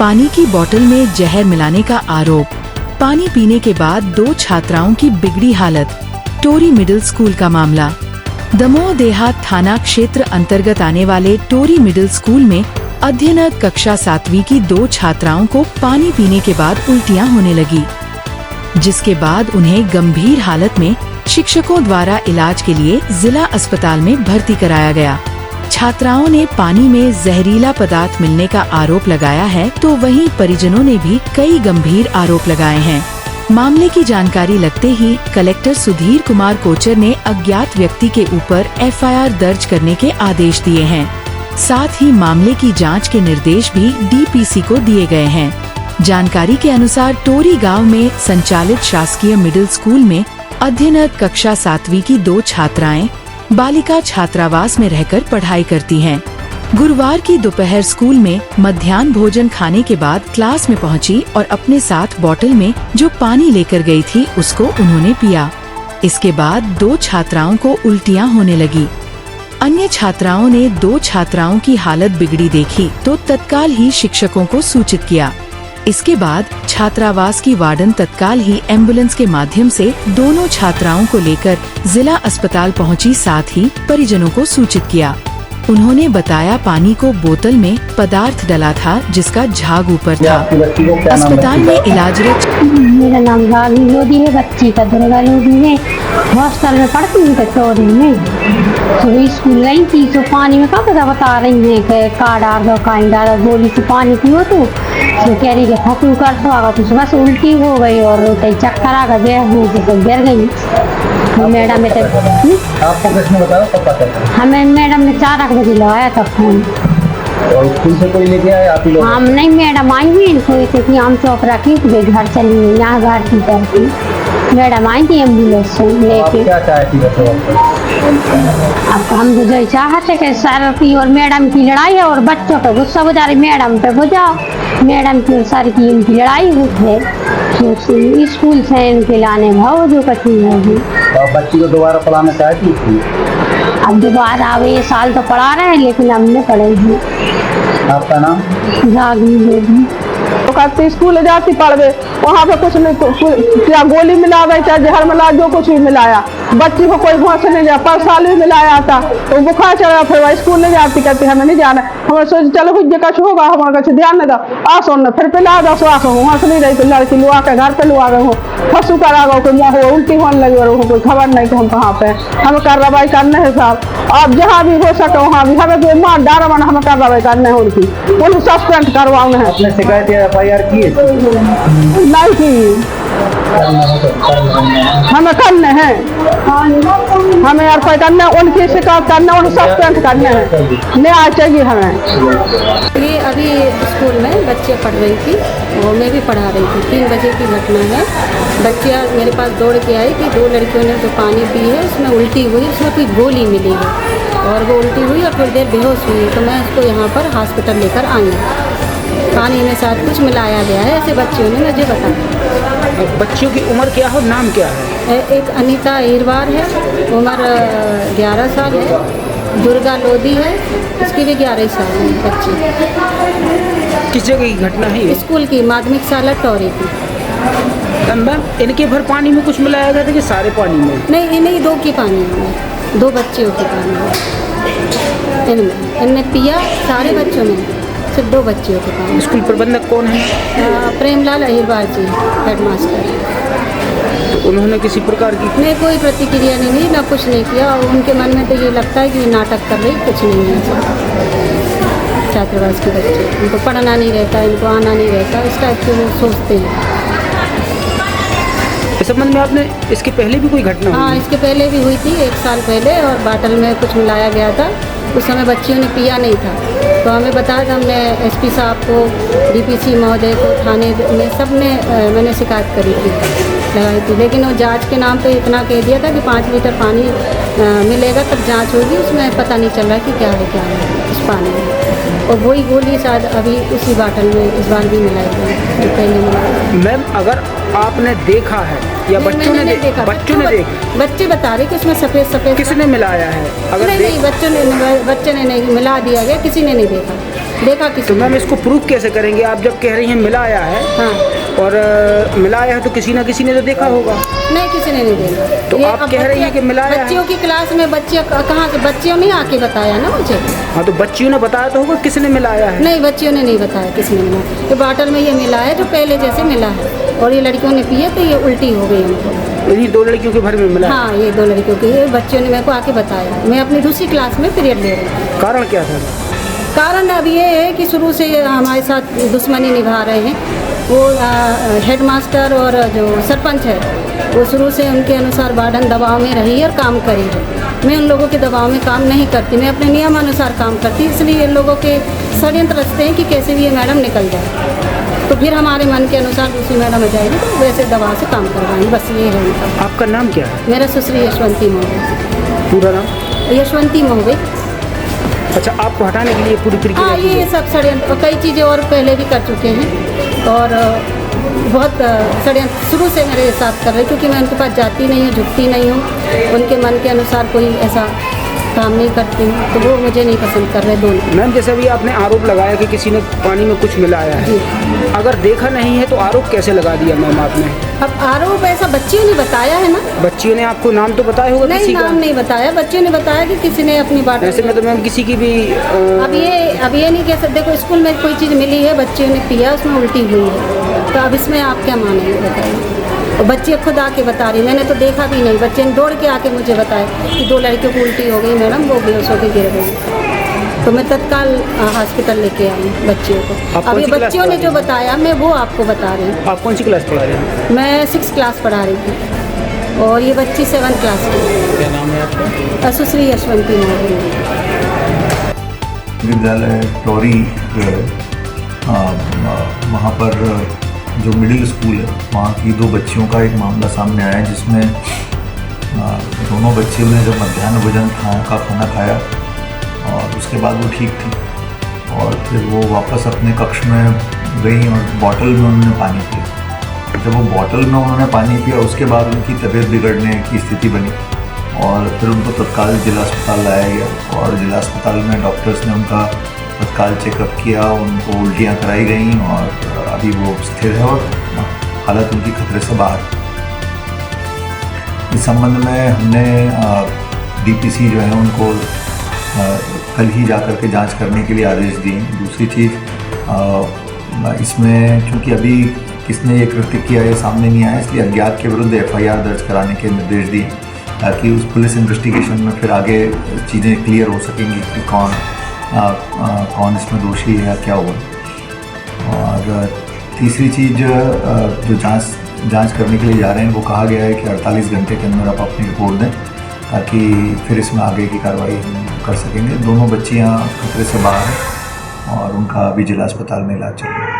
पानी की बोतल में जहर मिलाने का आरोप। पानी पीने के बाद 2 छात्राओं की बिगड़ी हालत। टोरी मिडिल स्कूल का मामला। दमोह देहात थाना क्षेत्र अंतर्गत आने वाले टोरी मिडिल स्कूल में अध्ययनरत कक्षा 7वीं की 2 छात्राओं को पानी पीने के बाद उल्टियां होने लगी, जिसके बाद उन्हें गंभीर हालत में शिक्षकों द्वारा इलाज के लिए जिला अस्पताल में भर्ती कराया गया। छात्राओं ने पानी में जहरीला पदार्थ मिलने का आरोप लगाया है, तो वहीं परिजनों ने भी कई गंभीर आरोप लगाए हैं। मामले की जानकारी लगते ही कलेक्टर सुधीर कुमार कोचर ने अज्ञात व्यक्ति के ऊपर FIR दर्ज करने के आदेश दिए हैं। साथ ही मामले की जांच के निर्देश भी DPC को दिए गए हैं। जानकारी के अनुसार टोरी गांव में संचालित शासकीय मिडिल स्कूल में अध्ययनरत कक्षा 7वीं की 2 छात्राएं बालिका छात्रावास में रहकर पढ़ाई करती हैं। गुरुवार की दोपहर स्कूल में मध्याह्न भोजन खाने के बाद क्लास में पहुंची और अपने साथ बोतल में जो पानी लेकर गई थी उसको उन्होंने पिया। इसके बाद 2 छात्राओं को उल्टियां होने लगी। अन्य छात्राओं ने 2 छात्राओं की हालत बिगड़ी देखी तो तत्काल ही शिक्षकों को सूचित किया। इसके बाद छात्रावास की वार्डन तत्काल ही एम्बुलेंस के माध्यम से दोनों छात्राओं को लेकर जिला अस्पताल पहुंची, साथ ही परिजनों को सूचित किया। उन्होंने बताया पानी को बोतल में पदार्थ डला था जिसका झाग ऊपर था। अस्पताल में इलाजरत। मेरा नाम रागी लोधी है, बच्ची का दुर्गा लोधी है। हॉस्टल में पढ़ती हूँ टोरी में। तो स्कूल गई थी तो पानी में क्या बता रही है कि का डाल दो काई डाल दो, गोली से पानी पियो तो कह रही है फकू कर दो आगा, तो सुबह से उल्टी हो गई और चक्कर आ गया, गिर गई। मैडम ने आपको किसने बताया, कब पता चला? हमें मैडम ने 4 बजे लगाया था फोन। और स्कूल से कोई लेके आया आप ही लोग? हम नहीं, मैडम आई हुई इनको कि हम चौक रखी तो घर चली हुई, यहाँ घर की तरफ मैडम आई थी एम्बुलेंस से लेके। क्या चाहती है? अब हम तो जो चाहते कि सर की और मैडम की लड़ाई है और बच्चों पे गुस्सा बुझा रही, मैडम पे बुझाओ। मैडम की और सर की इनकी लड़ाई हुई है, तो स्कूल से इनके लाने भाव जो कठिन होगी। तो बच्ची को दोबारा पढ़ाना चाहती थी? अब दोबारा अब ये साल तो पढ़ा रहे हैं लेकिन हमने पढ़ेगी। आपका नाम? रागी लोधी। तो कहती स्कूल जाती पढ़वे, वहाँ पे कुछ नहीं, क्या गोली मिला गई, चाहे जहर मिला, जो कुछ भी मिलाया, बच्ची को कोई वहाँ से नहीं गया। 5 साल भी मिलाया था तो बुखार चढ़ा, फिर वह स्कूल नहीं जाती, कहती हमें नहीं जाना। हमें सोच चलो कुछ कुछ होगा, हमारे कछ ध्यान नहीं दो, आसो न फिर पिला दो स्वास हो, वहाँ से नहीं रही तो लड़की लुआ के घर पे लुआ गए हो, फंसू कर आ गए, कोई मुँह हो उल्टी होने लगी और कोई खबर नहीं कि हम कहाँ पे। हमें कार्रवाई करने है साहब, आप जहाँ भी हो सके वहाँ भी, हमें कोई मार डारा बना, हमें कार्रवाई करने है उनकी, उन्हें सस्पेंड करवाना है। आपने शिकायत या FIR की है? नहीं की, हमें करने हैं, हमें FIR करना है, उनकी शिकायत करना है, उन्हें सस्पेंड करना है, न्याय चाहिए हमें। ये अभी स्कूल में बच्चे पढ़ रही थी और मैं भी पढ़ा रही थी। 3 बजे की घटना है। बच्चियाँ मेरे पास दौड़ के आई कि 2 लड़कियों ने जो पानी पी है उसमें उल्टी हुई, उसमें कोई गोली मिली है और वो उल्टी हुई और थोड़ी देर बेहोश हुई, तो मैं उसको यहाँ पर हॉस्पिटल लेकर आई। पानी में साथ कुछ मिलाया गया है, ऐसे बच्चियों ने मुझे बताया। बच्चियों की उम्र क्या है और नाम क्या है? एक अनीता अहिरवार है, उम्र 11 साल है। दुर्गा लोधी है, उसकी भी 11 साल है बच्ची। किस जगह की घटना है ये? स्कूल की, माध्यमिक शाला टोरी की। मैम इनके भर पानी में कुछ मिलाया गया था कि सारे पानी में? नहीं, इन्हीं 2 की पानी में, 2 बच्चियों की पानी में। इनमें पिया सारे बच्चों में, सिर्फ 2 बच्चियों के पानी। स्कूल प्रबंधक कौन है? प्रेमलाल अहिरवार जी, हेडमास्टर। तो उन्होंने किसी प्रकार की नहीं, कोई प्रतिक्रिया नहीं दी, ना कुछ नहीं किया। उनके मन में तो ये लगता है कि ये नाटक कर रही, कुछ नहीं है। छात्रावास के बच्चे, इनको पढ़ना नहीं रहता, इनको आना नहीं रहता, इस टाइप के वो सोचते हैं। इस संबंध में आपने इसके पहले भी कोई घटना? हाँ, इसके पहले भी हुई थी 1 साल पहले, और बाटल में कुछ मिलाया गया था। उस समय बच्चियों ने पिया नहीं था, तो हमें बताया था, हमने SP साहब को, DPC महोदय को, थाने में सब ने मैंने शिकायत करी थी, लगाई थी। लेकिन वो जांच के नाम पे इतना कह दिया था कि 5 लीटर पानी मिलेगा तब जांच होगी, उसमें पता नहीं चल रहा कि क्या है उस पानी में। और वही गोली शायद अभी उसी बाटल में इस बार भी मिलाई गई जो पहले मिलाई। मैम अगर आपने देखा है या बच्चों ने देखा? बच्चे बता रहे कि इसमें सफ़ेद सफ़ेद। किसने मिलाया है? अगर नहीं, बच्चे ने नहीं मिला दिया गया, किसी ने नहीं देखा। देखा किसी तो मैम इसको प्रूफ कैसे करेंगे? आप जब कह रही हैं मिलाया है, हाँ और मिलाया है तो किसी ना किसी ने तो देखा होगा। नहीं, किसी ने नहीं देखा। तो ये आप अब कह रही हैं कि मिलाया है। बच्चियों की क्लास में बच्चे कहाँ से, बच्चियों ने आके बताया ना मुझे। हाँ, तो बच्चियों ने बताया तो होगा किसने मिलाया है। नहीं, बच्चियों ने नहीं बताया किसने मिला। ये बॉटल में ये मिला है जो पहले जैसे मिला है, और ये लड़कियों ने पिए तो ये उल्टी हो गई हमको। इन्हीं 2 लड़कियों के भर में मिला है। हाँ, ये 2 लड़कियों की, ये बच्चियों ने मेरे को आके बताया। मैं अपनी दूसरी क्लास में पीरियड ले रही थी। कारण क्या था? कारण अब ये है कि शुरू से ये हमारे साथ दुश्मनी निभा रहे हैं। वो हेडमास्टर और जो सरपंच है, वो शुरू से उनके अनुसार वार्डन दबाव में रही और काम करी है। मैं उन लोगों के दबाव में काम नहीं करती, मैं अपने नियमानुसार काम करती। इसलिए इन लोगों के षड्यंत्र रचते हैं कि कैसे भी ये मैडम निकल जाए, तो फिर हमारे मन के अनुसार दूसरी मैडम हो जाएगी, तो वैसे दबाव से काम करवाएंगे। बस ये है उनका। आपका नाम क्या है? मेरा सुश्री यशवंती मोहवे। पूरा नाम? यशवंती मोहवे। अच्छा, आपको हटाने के लिए पूरी प्रक्रिया हाँ, की ये गई? सब षड्यंत्र और कई चीज़ें और पहले भी कर चुके हैं, और बहुत षड्यंत्र शुरू से मेरे साथ कर रहे, क्योंकि मैं उनके पास जाती नहीं हूँ, झुकती नहीं हूँ, उनके मन के अनुसार कोई ऐसा काम नहीं करती हूँ, तो वो मुझे नहीं पसंद कर रहे दोनों। मैम, जैसे अभी आपने आरोप लगाया कि किसी ने पानी में कुछ मिलाया है, अगर देखा नहीं है तो आरोप कैसे लगा दिया मैम आपने? अब आरोप ऐसा बच्चियों ने बताया है ना। बच्चियों ने आपको नाम तो बताया होगा नहीं, किसी का? नाम नहीं बताया, बच्चियों ने बताया कि किसी ने अपनी बात। ऐसे में तो मैम किसी की भी अब ये नहीं कह सकते। देखो, स्कूल में कोई चीज़ मिली है, बच्चियों ने पिया, उसमें उल्टी हुई है, तो अब इसमें आप क्या मानेंगे बताइए? और बच्चे खुद आके बता रही, मैंने तो देखा भी नहीं, बच्चे ने दौड़ के आके मुझे बताया कि 2 लड़कियों को उल्टी हो गई मैडम, वो बेहोश होकर गिर गई। तो मैं तत्काल हॉस्पिटल लेके आई बच्चियों को। आप अब कौन ये सी क्लास बच्चियों ने पढ़ा जो रही बताया मैं वो आपको बता रही हूँ। आप कौन सी क्लास पढ़ा रहे हैं? मैं 6th क्लास पढ़ा रही थी, और ये बच्ची 7th क्लास की। क्या नाम है आपका? सुश्री यशवंती मोहवे। विद्यालय टोरी जो है, वहाँ पर जो मिडिल स्कूल है, वहाँ की 2 बच्चियों का एक मामला सामने आया, जिसमें दोनों बच्चियों ने जब मध्याह्न भोजन का खाना खाया और उसके बाद वो ठीक थी, और फिर वो वापस अपने कक्ष में गई और बॉटल में उन्होंने पानी पिया। जब वो बॉटल में उन्होंने पानी पिया, उसके बाद उनकी तबीयत बिगड़ने की स्थिति बनी, और फिर उनको तत्काल जिला अस्पताल लाया गया, और जिला अस्पताल में डॉक्टर्स ने उनका तत्काल चेकअप किया, उनको उल्टियाँ कराई गई, और अभी वो स्थिर है और हालत उनकी खतरे से बाहर। इस संबंध में हमने डीपीसी जो है उनको कल ही जाकर के जांच करने के लिए आदेश दिए। दूसरी चीज़, इसमें चूँकि अभी किसने ये कृत्य किया ये सामने नहीं आया, इसलिए अज्ञात के विरुद्ध FIR दर्ज कराने के निर्देश दिए, ताकि उस पुलिस इन्वेस्टिगेशन में फिर आगे चीज़ें क्लियर हो सकेंगी कि कौन इसमें दोषी है या क्या हुआ। और तीसरी चीज़, जो जांच करने के लिए जा रहे हैं, वो कहा गया है कि 48 घंटे के अंदर आप अपनी रिपोर्ट दें, ताकि फिर इसमें आगे की कार्रवाई हम कर सकेंगे। दोनों बच्चियां खतरे से बाहर हैं और उनका अभी जिला अस्पताल में इलाज चल रहा है।